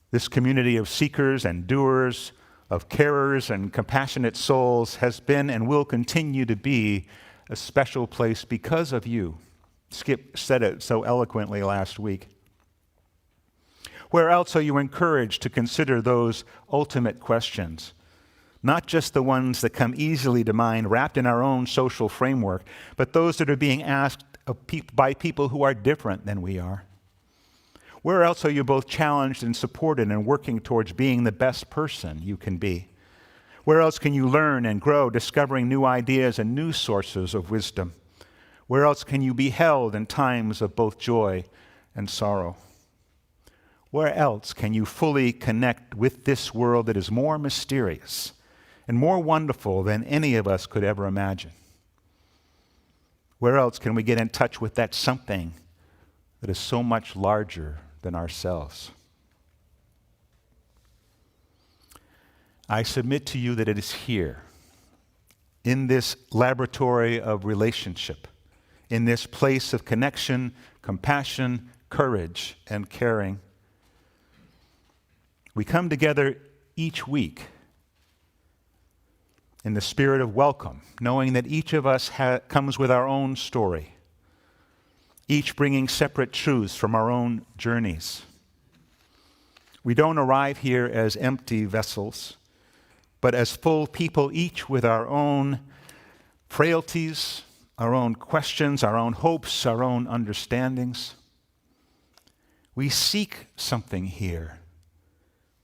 this community of seekers and doers, of carers and compassionate souls has been and will continue to be a special place because of you. Skip said it so eloquently last week. Where else are you encouraged to consider those ultimate questions? Not just the ones that come easily to mind, wrapped in our own social framework, but those that are being asked by people who are different than we are. Where else are you both challenged and supported and working towards being the best person you can be? Where else can you learn and grow, discovering new ideas and new sources of wisdom? Where else can you be held in times of both joy and sorrow? Where else can you fully connect with this world that is more mysterious and more wonderful than any of us could ever imagine? Where else can we get in touch with that something that is so much larger than ourselves? I submit to you that it is here, in this laboratory of relationship, in this place of connection, compassion, courage, and caring. We come together each week in the spirit of welcome, knowing that each of us comes with our own story, each bringing separate truths from our own journeys. We don't arrive here as empty vessels, but as full people, each with our own frailties, our own questions, our own hopes, our own understandings. We seek something here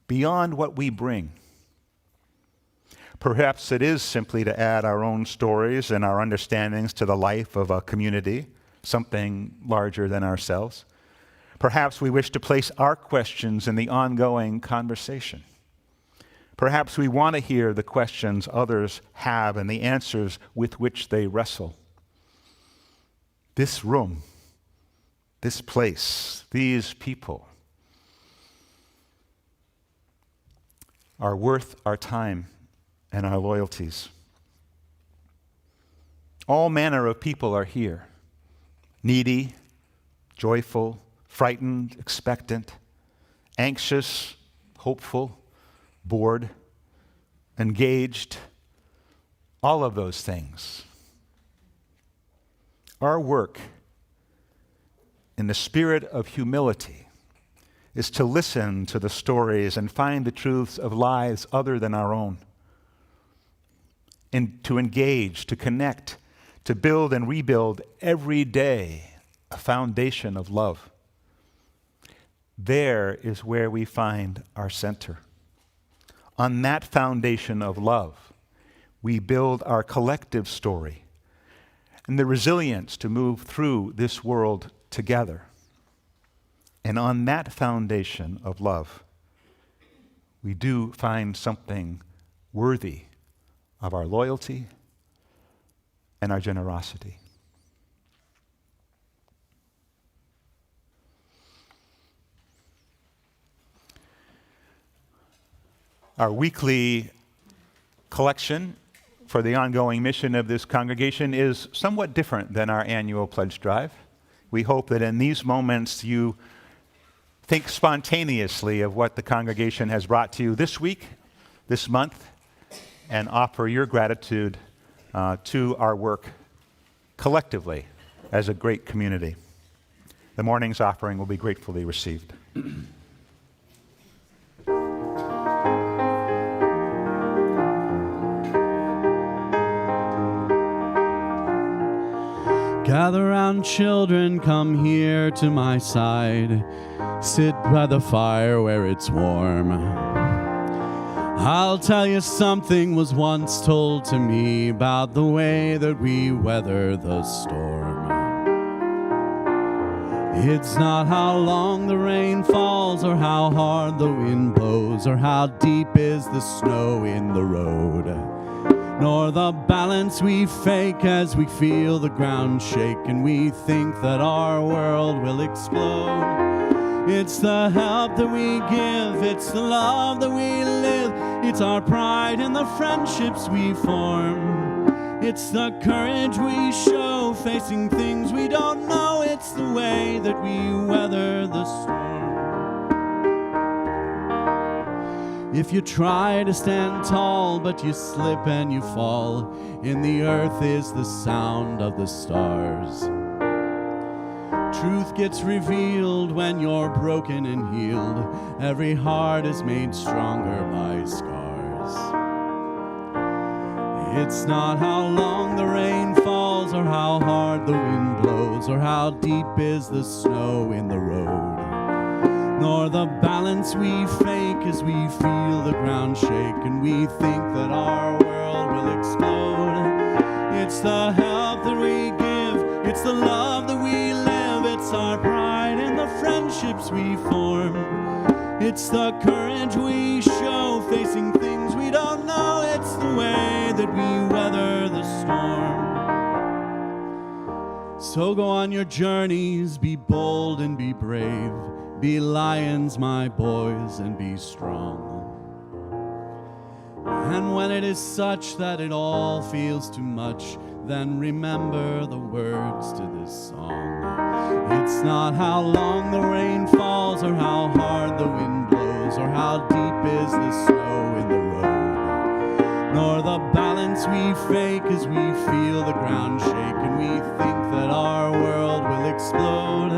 beyond what we bring. Perhaps it is simply to add our own stories and our understandings to the life of a community, something larger than ourselves. Perhaps we wish to place our questions in the ongoing conversation. Perhaps we want to hear the questions others have and the answers with which they wrestle. this room, this place, these people are worth our time and our loyalties. All manner of people are here, needy, joyful, frightened, expectant, anxious, hopeful, bored, engaged, all of those things. Our work in the spirit of humility is to listen to the stories and find the truths of lives other than our own, and to engage, to connect, to build and rebuild every day a foundation of love. There is where we find our center. On that foundation of love, we build our collective story and the resilience to move through this world together. And on that foundation of love, we do find something worthy of our loyalty and our generosity. Our weekly collection for the ongoing mission of this congregation is somewhat different than our annual pledge drive. We hope that in these moments you think spontaneously of what the congregation has brought to you this week, this month, and offer your gratitude to our work collectively as a great community. The morning's offering will be gratefully received.
Gather round, children, come here to my side. Sit by the fire where it's warm. I'll tell you something was once told to me about the way that we weather the storm. It's not how long the rain falls, or how hard the wind blows, or how deep is the snow in the road, nor the balance we fake as we feel the ground shake and we think that our world will explode. It's the help that we give, it's the love that we live, it's our pride and the friendships we form. It's the courage we show facing things we don't know, it's the way that we weather the storm. If you try to stand tall, but you slip and you fall, in the earth is the sound of the stars. Truth gets revealed when you're broken and healed. Every heart is made stronger by scars. It's not how long the rain falls, or how hard the wind blows, or how deep is the snow in the road, nor the balance we fake as we feel the ground shake and we think that our world will explode. It's the help that we give, it's the love that we live, it's our pride and the friendships we form. It's the courage we show facing things we don't know, it's the way that we weather the storm. So go on your journeys, be bold and be brave. Be lions, my boys, and be strong. And when it is such that it all feels too much, then remember the words to this song. It's not how long the rain falls, or how hard the wind blows, or how deep is the snow in the road, nor the balance we fake as we feel the ground shake and we think that our world will explode.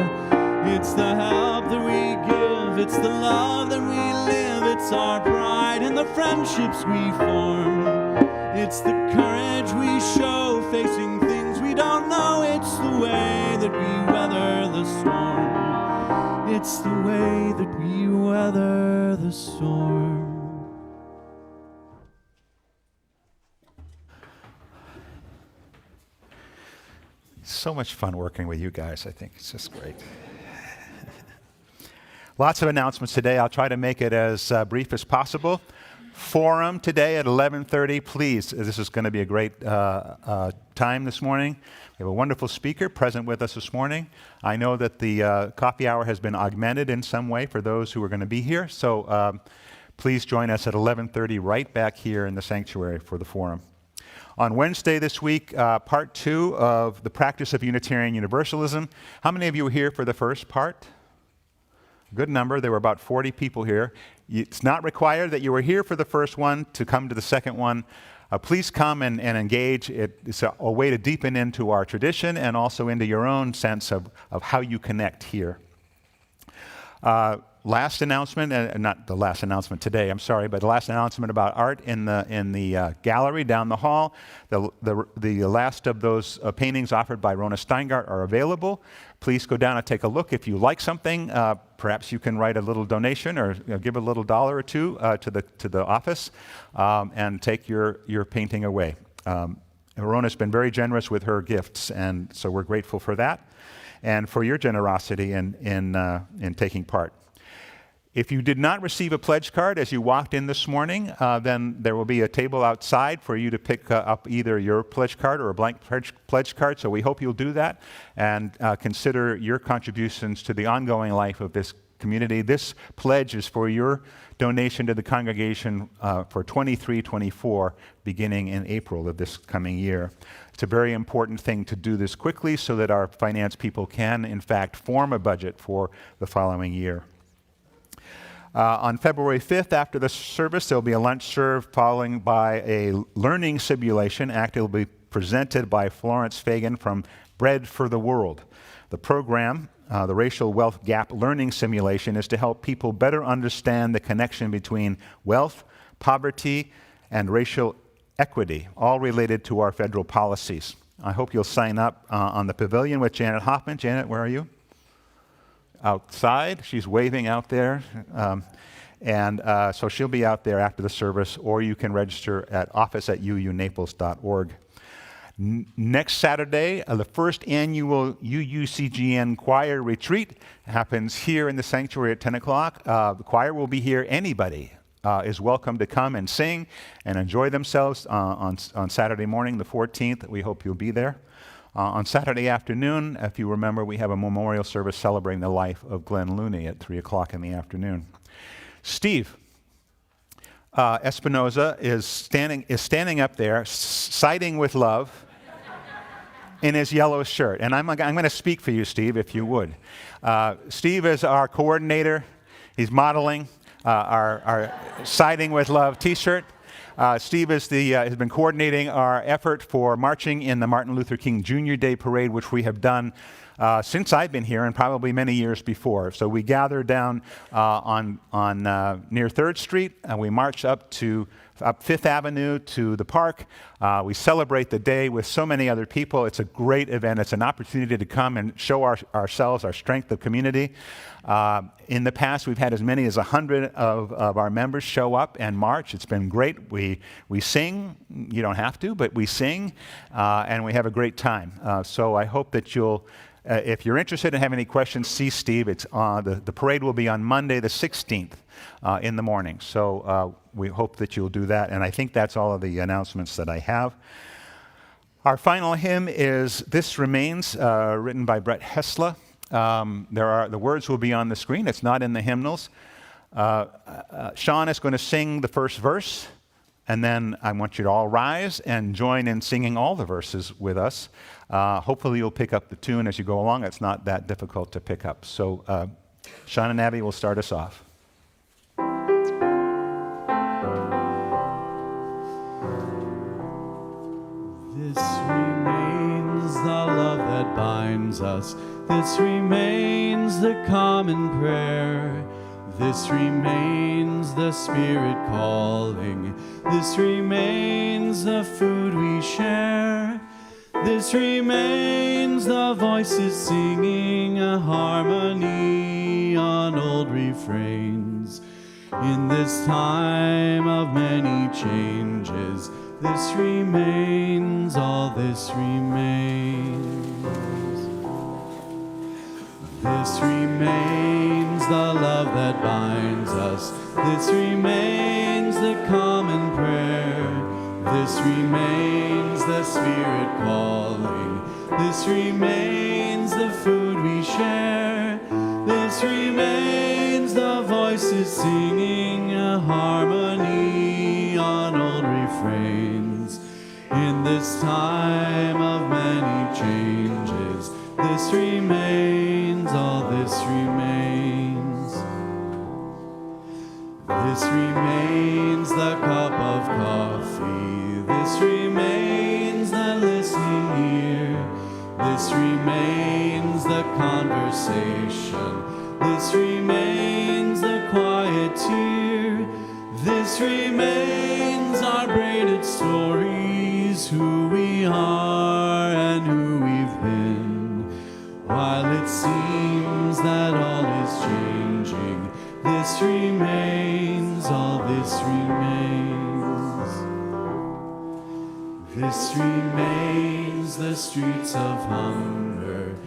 It's the help that we give, it's the love that we live, it's our pride and the friendships we form. It's the courage we show facing things we don't know, it's the way that we weather the storm. It's the way that we weather the storm.
So much fun working with you guys. I think it's just great. Lots of announcements today. I'll try to make it as brief as possible. forum today at 11:30. Please, this is going to be a great time this morning. We have a wonderful speaker present with us this morning. I know that the coffee hour has been augmented in some way for those who are going to be here. So please join us at 11:30 right back here in the sanctuary for the forum. On Wednesday this week, part 2 of the practice of Unitarian Universalism. How many of you were here for the first part? Good number. There were about 40 people here. It's not required that you were here for the first one to come to the second one. Please come and engage. It's a way to deepen into our tradition and also into your own sense of how you connect here. Last announcement, not the last announcement today, I'm sorry, but the last announcement about art in the gallery down the hall. The last of those paintings offered by Rona Steingart are available. Please go down and take a look. If you like something, perhaps you can write a little donation or give a little $1 or $2 to the office and take your painting away. Rona's been very generous with her gifts, and so we're grateful for that and for your generosity in taking part. If you did not receive a pledge card as you walked in this morning, then there will be a table outside for you to pick up either your pledge card or a blank pledge card. So we hope you'll do that and consider your contributions to the ongoing life of this community. This pledge is for your donation to the congregation for 23-24, beginning in April of this coming year. It's a very important thing to do this quickly so that our finance people can, in fact, form a budget for the following year. On February 5th, after the service, there will be a lunch served, following by a learning simulation. It will be presented by Florence Fagan from Bread for the World. The program, the Racial Wealth Gap Learning Simulation, is to help people better understand the connection between wealth, poverty, and racial equity, all related to our federal policies. I hope you'll sign up on the pavilion with Janet Hoffman. Janet, where are you? Outside. She's waving out there. So she'll be out there after the service, or you can register at office@uunaples.org. Next Saturday, the first annual UUCGN Choir Retreat happens here in the sanctuary at 10 o'clock. The choir will be here. Anybody is welcome to come and sing and enjoy themselves on Saturday morning, the 14th. We hope you'll be there. On Saturday afternoon, if you remember, we have a memorial service celebrating the life of Glenn Looney at 3 o'clock in the afternoon. Steve Espinoza is standing up there, siding with love in his yellow shirt. And I'm going to speak for you, Steve, if you would. Steve is our coordinator. He's modeling our Siding with Love t-shirt. Steve has been coordinating our effort for marching in the Martin Luther King Jr. Day Parade, which we have done since I've been here and probably many years before. So we gather down on near 3rd Street, and we march up 5th Avenue to the park. We celebrate the day with so many other people. It's a great event. It's an opportunity to come and show ourselves, our strength of community. In the past, we've had as many as 100 of our members show up and march. It's been great. We sing. You don't have to, but we sing, and we have a great time. So I hope that you'll, if you're interested and have any questions, see Steve. It's the parade will be on Monday the 16th in the morning. So we hope that you'll do that. And I think that's all of the announcements that I have. Our final hymn is "This Remains," written by Brett Hessla. The words will be on the screen. It's not in the hymnals. Sean is going to sing the first verse, and then I want you to all rise and join in singing all the verses with us. Hopefully you'll pick up the tune as you go along. It's not that difficult to pick up. So Sean and Abby will start us off.
This remains the love that binds us. This remains the common prayer. This remains the Spirit calling. This remains the food we share. This remains the voices singing a harmony on old refrains. In this time of many changes, this remains, all this remains. This remains the love that binds us. This remains the This remains the Spirit calling. This remains the food we share. This remains the voices singing a harmony on old refrains. In this time of many changes, this remains, all this remains. This remains the cup of coffee. This remains the listening ear. This remains the conversation. This remains the quiet tear. This remains our braided stories, who we are and who we've been. While it seems that all is changing, this remains, all this remains. This remains the streets of hunger.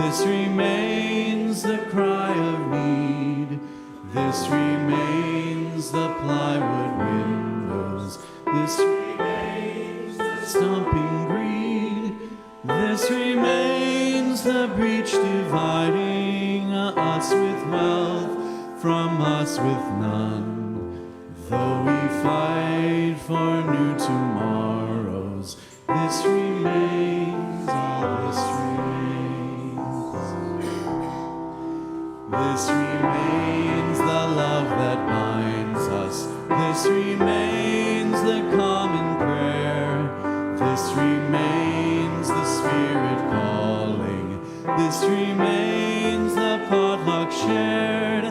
This remains the cry of need. This remains the plywood windows. This remains the stomping greed. This remains the breach dividing us with wealth from us with none. Though we fight for new tomorrows, this remains, all this remains. This remains the love that binds us. This remains the common prayer. This remains the Spirit calling. This remains the potluck shared.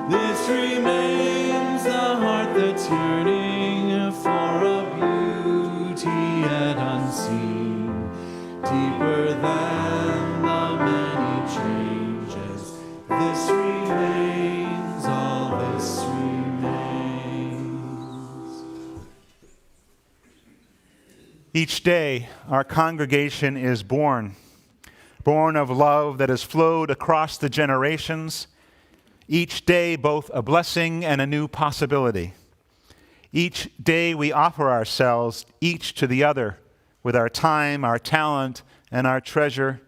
This remains the heart that's yearning for a beauty yet unseen, deeper than the many changes. This remains, all this remains.
Each day, our congregation is born of love that has flowed across the generations. Each day, both a blessing and a new possibility. Each day, we offer ourselves, each to the other, with our time, our talent, and our treasure,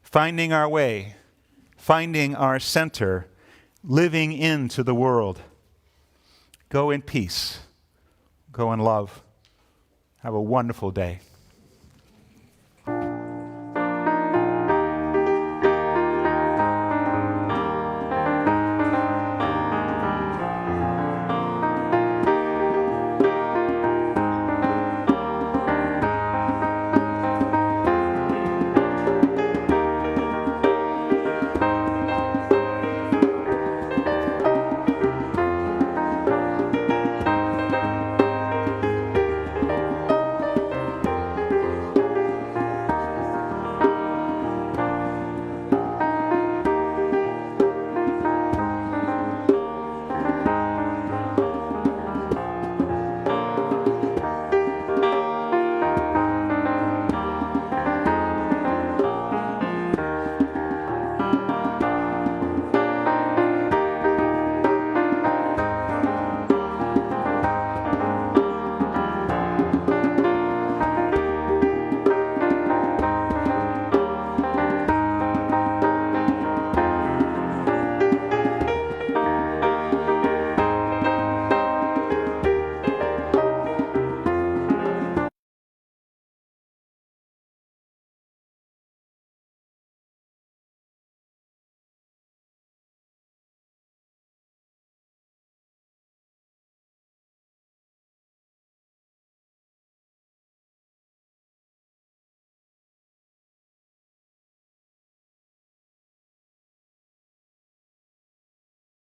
finding our way, finding our center, living into the world. Go in peace. Go in love. Have a wonderful day.